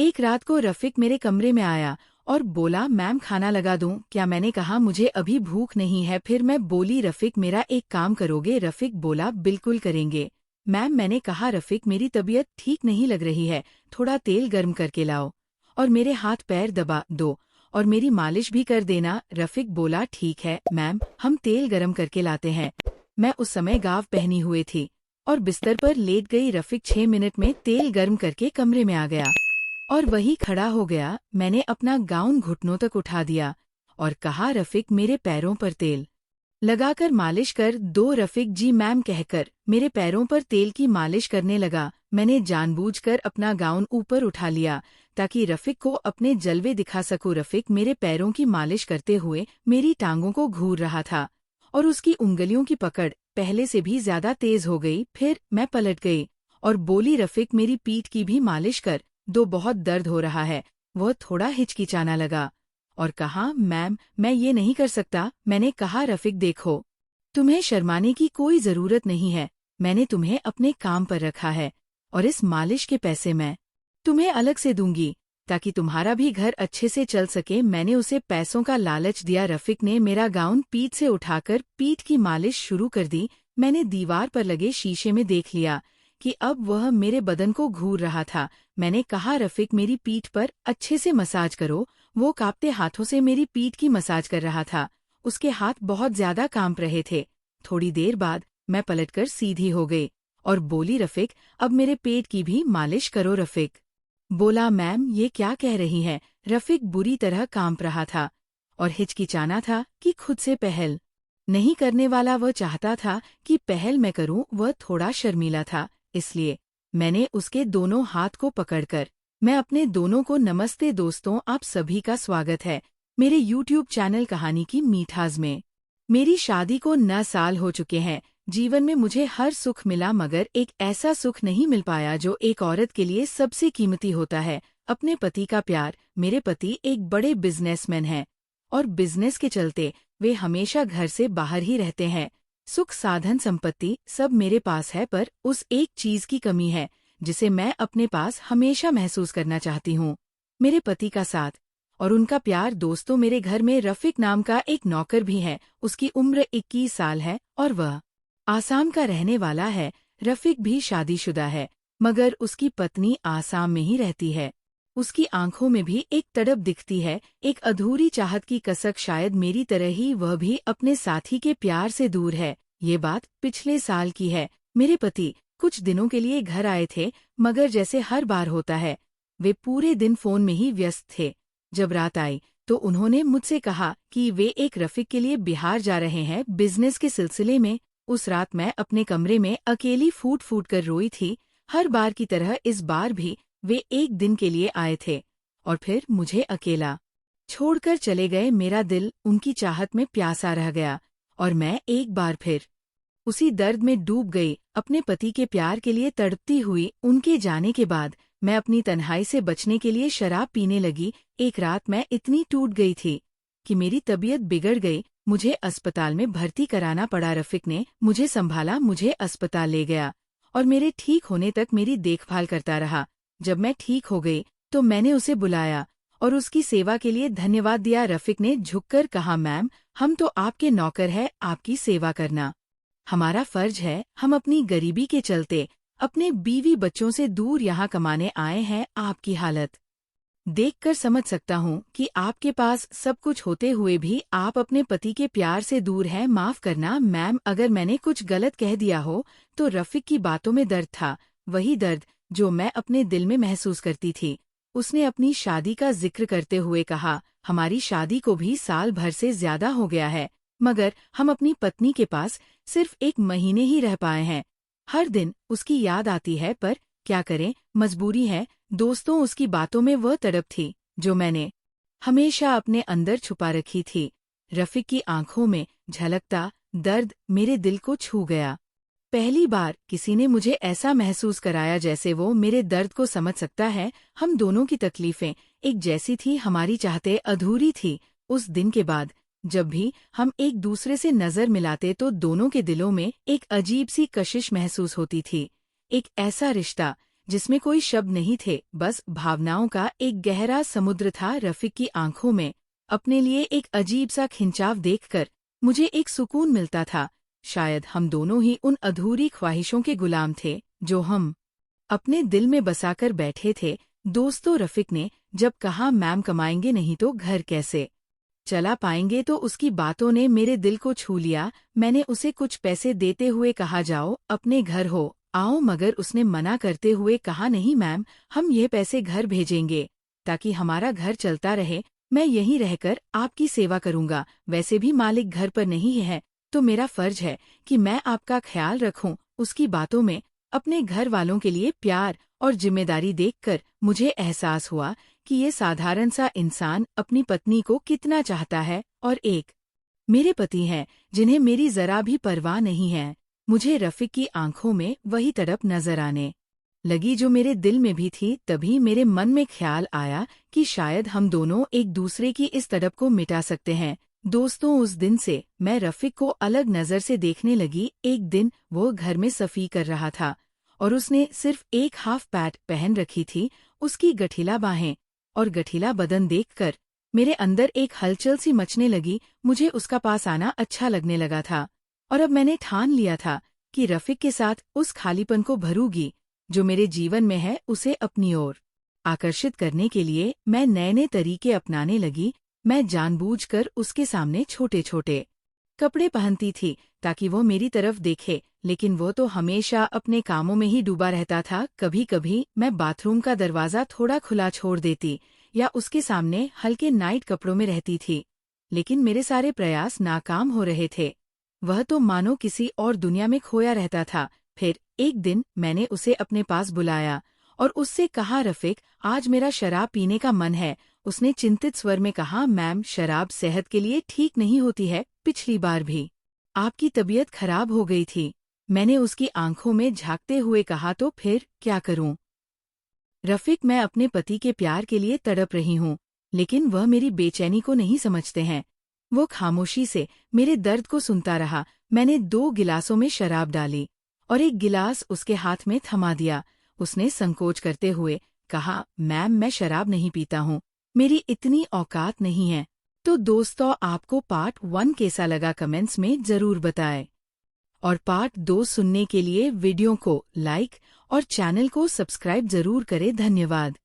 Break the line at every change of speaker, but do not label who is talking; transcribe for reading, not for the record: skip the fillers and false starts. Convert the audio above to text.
एक रात को रफिक मेरे कमरे में आया और बोला, मैम खाना लगा दूं क्या? मैंने कहा मुझे अभी भूख नहीं है। फिर मैं बोली, रफिक मेरा एक काम करोगे? रफिक बोला, बिल्कुल करेंगे मैम। मैंने कहा, रफिक मेरी तबीयत ठीक नहीं लग रही है, थोड़ा तेल गर्म करके लाओ और मेरे हाथ पैर दबा दो और मेरी मालिश भी कर देना। रफिक बोला, ठीक है मैम, हम तेल गर्म करके लाते हैं। मैं उस समय गाव पहनी हुई थी और बिस्तर पर लेट गई। रफिक 6 मिनट में तेल गर्म करके कमरे में आ गया और वही खड़ा हो गया। मैंने अपना गाउन घुटनों तक उठा दिया और कहा, रफिक मेरे पैरों पर तेल लगाकर मालिश कर दो। रफिक जी मैम कहकर मेरे पैरों पर तेल की मालिश करने लगा। मैंने जानबूझकर अपना गाउन ऊपर उठा लिया ताकि रफिक को अपने जलवे दिखा सकूं। रफिक मेरे पैरों की मालिश करते हुए मेरी टांगों को घूर रहा था और उसकी उंगलियों की पकड़ पहले से भी ज्यादा तेज हो गई। फिर मैं पलट गई और बोली, रफिक मेरी पीठ की भी मालिश कर दो, बहुत दर्द हो रहा है। वह थोड़ा हिचकिचाना लगा और कहा, मैम मैं ये नहीं कर सकता। मैंने कहा, रफिक देखो, तुम्हें शर्माने की कोई जरूरत नहीं है। मैंने तुम्हें अपने काम पर रखा है और इस मालिश के पैसे मैं तुम्हें अलग से दूंगी ताकि तुम्हारा भी घर अच्छे से चल सके। मैंने उसे पैसों का लालच दिया। रफिक ने मेरा गाउन पीठ से उठाकर पीठ की मालिश शुरू कर दी। मैंने दीवार पर लगे शीशे में देख लिया कि अब वह मेरे बदन को घूर रहा था। मैंने कहा, रफिक मेरी पीठ पर अच्छे से मसाज करो। वो कांपते हाथों से मेरी पीठ की मसाज कर रहा था। उसके हाथ बहुत ज्यादा कांप रहे थे। थोड़ी देर बाद मैं पलटकर सीधी हो गई और बोली, रफिक अब मेरे पेट की भी मालिश करो। रफिक बोला, मैम ये क्या कह रही हैं? रफिक बुरी तरह कांप रहा था और हिचकिचाना था कि खुद से पहल नहीं करने वाला। वह चाहता था कि पहल मैं करूं। वह थोड़ा शर्मीला था, इसलिए मैंने उसके दोनों हाथ को पकड़कर मैं अपने दोनों को, नमस्ते दोस्तों, आप सभी का स्वागत है मेरे YouTube चैनल कहानी की मीठास में। मेरी शादी को 9 साल हो चुके हैं। जीवन में मुझे हर सुख मिला मगर एक ऐसा सुख नहीं मिल पाया जो एक औरत के लिए सबसे कीमती होता है, अपने पति का प्यार। मेरे पति एक बड़े बिजनेसमैन हैं और बिजनेस के चलते वे हमेशा घर से बाहर ही रहते हैं। सुख साधन संपत्ति सब मेरे पास है, पर उस एक चीज की कमी है जिसे मैं अपने पास हमेशा महसूस करना चाहती हूँ, मेरे पति का साथ और उनका प्यार। दोस्तों मेरे घर में रफिक नाम का एक नौकर भी है। उसकी उम्र 21 साल है और वह आसाम का रहने वाला है। रफिक भी शादीशुदा है मगर उसकी पत्नी आसाम में ही रहती है। उसकी आंखों में भी एक तड़प दिखती है, एक अधूरी चाहत की कसक। शायद मेरी तरह ही वह भी अपने साथी के प्यार से दूर है। ये बात पिछले साल की है। मेरे पति कुछ दिनों के लिए घर आए थे मगर जैसे हर बार होता है वे पूरे दिन फोन में ही व्यस्त थे। जब रात आई तो उन्होंने मुझसे कहा कि वे एक रफिक के लिए बिहार जा रहे हैं बिजनेस के सिलसिले में। उस रात मैं अपने कमरे में अकेली फूट फूट कर रोई थी। हर बार की तरह इस बार भी वे एक दिन के लिए आए थे और फिर मुझे अकेला छोड़कर चले गए। मेरा दिल उनकी चाहत में प्यासा रह गया और मैं एक बार फिर उसी दर्द में डूब गई, अपने पति के प्यार के लिए तड़पती हुई। उनके जाने के बाद मैं अपनी तन्हाई से बचने के लिए शराब पीने लगी। एक रात मैं इतनी टूट गई थी कि मेरी तबीयत बिगड़ गई। मुझे अस्पताल में भर्ती कराना पड़ा। रफिक ने मुझे संभाला, मुझे अस्पताल ले गया और मेरे ठीक होने तक मेरी देखभाल करता रहा। जब मैं ठीक हो गई तो मैंने उसे बुलाया और उसकी सेवा के लिए धन्यवाद दिया। रफिक ने झुककर कहा, मैम हम तो आपके नौकर हैं, आपकी सेवा करना हमारा फर्ज है। हम अपनी गरीबी के चलते अपने बीवी बच्चों से दूर यहाँ कमाने आए हैं। आपकी हालत देखकर समझ सकता हूँ कि आपके पास सब कुछ होते हुए भी आप अपने पति के प्यार से दूर हैं। माफ करना मैम अगर मैंने कुछ गलत कह दिया हो तो। रफिक की बातों में दर्द था, वही दर्द जो मैं अपने दिल में महसूस करती थी। उसने अपनी शादी का जिक्र करते हुए कहा, हमारी शादी को भी साल भर से ज्यादा हो गया है मगर हम अपनी पत्नी के पास सिर्फ 1 महीने ही रह पाए हैं। हर दिन उसकी याद आती है पर क्या करें, मजबूरी है। दोस्तों उसकी बातों में वह तड़प थी जो मैंने हमेशा अपने अंदर छुपा रखी थी। रफिक की आंखों में झलकता दर्द मेरे दिल को छू गया। पहली बार किसी ने मुझे ऐसा महसूस कराया जैसे वो मेरे दर्द को समझ सकता है। हम दोनों की तकलीफें एक जैसी थी, हमारी चाहतें अधूरी थी। उस दिन के बाद जब भी हम एक दूसरे से नजर मिलाते तो दोनों के दिलों में एक अजीब सी कशिश महसूस होती थी। एक ऐसा रिश्ता जिसमें कोई शब्द नहीं थे, बस भावनाओं का एक गहरा समुद्र था। रफीक की आंखों में अपने लिए एक अजीब सा खिंचाव देखकर मुझे एक सुकून मिलता था। शायद हम दोनों ही उन अधूरी ख्वाहिशों के गुलाम थे जो हम अपने दिल में बसाकर बैठे थे। दोस्तों, रफीक ने जब कहा मैम कमाएंगे नहीं तो घर कैसे चला पाएंगे, तो उसकी बातों ने मेरे दिल को छू लिया। मैंने उसे कुछ पैसे देते हुए कहा जाओ अपने घर हो आओ, मगर उसने मना करते हुए कहा नहीं मैम, हम ये पैसे घर भेजेंगे ताकि हमारा घर चलता रहे। मैं यहीं रहकर आपकी सेवा करूंगा। वैसे भी मालिक घर पर नहीं है तो मेरा फर्ज है कि मैं आपका ख्याल रखूं। उसकी बातों में अपने घर वालों के लिए प्यार और जिम्मेदारी देखकर मुझे एहसास हुआ कि ये साधारण सा इंसान अपनी पत्नी को कितना चाहता है, और एक मेरे पति हैं जिन्हें मेरी जरा भी परवाह नहीं है। मुझे रफीक की आंखों में वही तड़प नजर आने लगी जो मेरे दिल में भी थी। तभी मेरे मन में ख्याल आया कि शायद हम दोनों एक दूसरे की इस तड़प को मिटा सकते हैं। दोस्तों, उस दिन से मैं रफीक को अलग नजर से देखने लगी। एक दिन वो घर में सफाई कर रहा था और उसने सिर्फ एक हाफ पैंट पहन रखी थी। उसकी गठीला बाहें और गठीला बदन देखकर मेरे अंदर एक हलचल सी मचने लगी। मुझे उसका पास आना अच्छा लगने लगा था और अब मैंने ठान लिया था कि रफीक के साथ उस खालीपन को भरूंगी जो मेरे जीवन में है। उसे अपनी ओर आकर्षित करने के लिए मैं नए नए तरीके अपनाने लगी। मैं जानबूझकर उसके सामने छोटे छोटे कपड़े पहनती थी ताकि वो मेरी तरफ देखे, लेकिन वो तो हमेशा अपने कामों में ही डूबा रहता था। कभी कभी मैं बाथरूम का दरवाजा थोड़ा खुला छोड़ देती या उसके सामने हल्के नाइट कपड़ों में रहती थी, लेकिन मेरे सारे प्रयास नाकाम हो रहे थे। वह तो मानो किसी और दुनिया में खोया रहता था। फिर एक दिन मैंने उसे अपने पास बुलाया और उससे कहा रफीक, आज मेरा शराब पीने का मन है। उसने चिंतित स्वर में कहा मैम, शराब सेहत के लिए ठीक नहीं होती है। पिछली बार भी आपकी तबीयत खराब हो गई थी। मैंने उसकी आंखों में झांकते हुए कहा तो फिर क्या करूं? रफीक, मैं अपने पति के प्यार के लिए तड़प रही हूं, लेकिन वह मेरी बेचैनी को नहीं समझते हैं। वो खामोशी से मेरे दर्द को सुनता रहा। मैंने 2 गिलासों में शराब डाली और एक गिलास उसके हाथ में थमा दिया। उसने संकोच करते हुए कहा, मैम मैं शराब नहीं पीता हूँ, मेरी इतनी औकात नहीं है। तो दोस्तों, आपको पार्ट 1 कैसा लगा कमेंट्स में जरूर बताएं और पार्ट 2 सुनने के लिए वीडियो को लाइक और चैनल को सब्सक्राइब जरूर करें। धन्यवाद।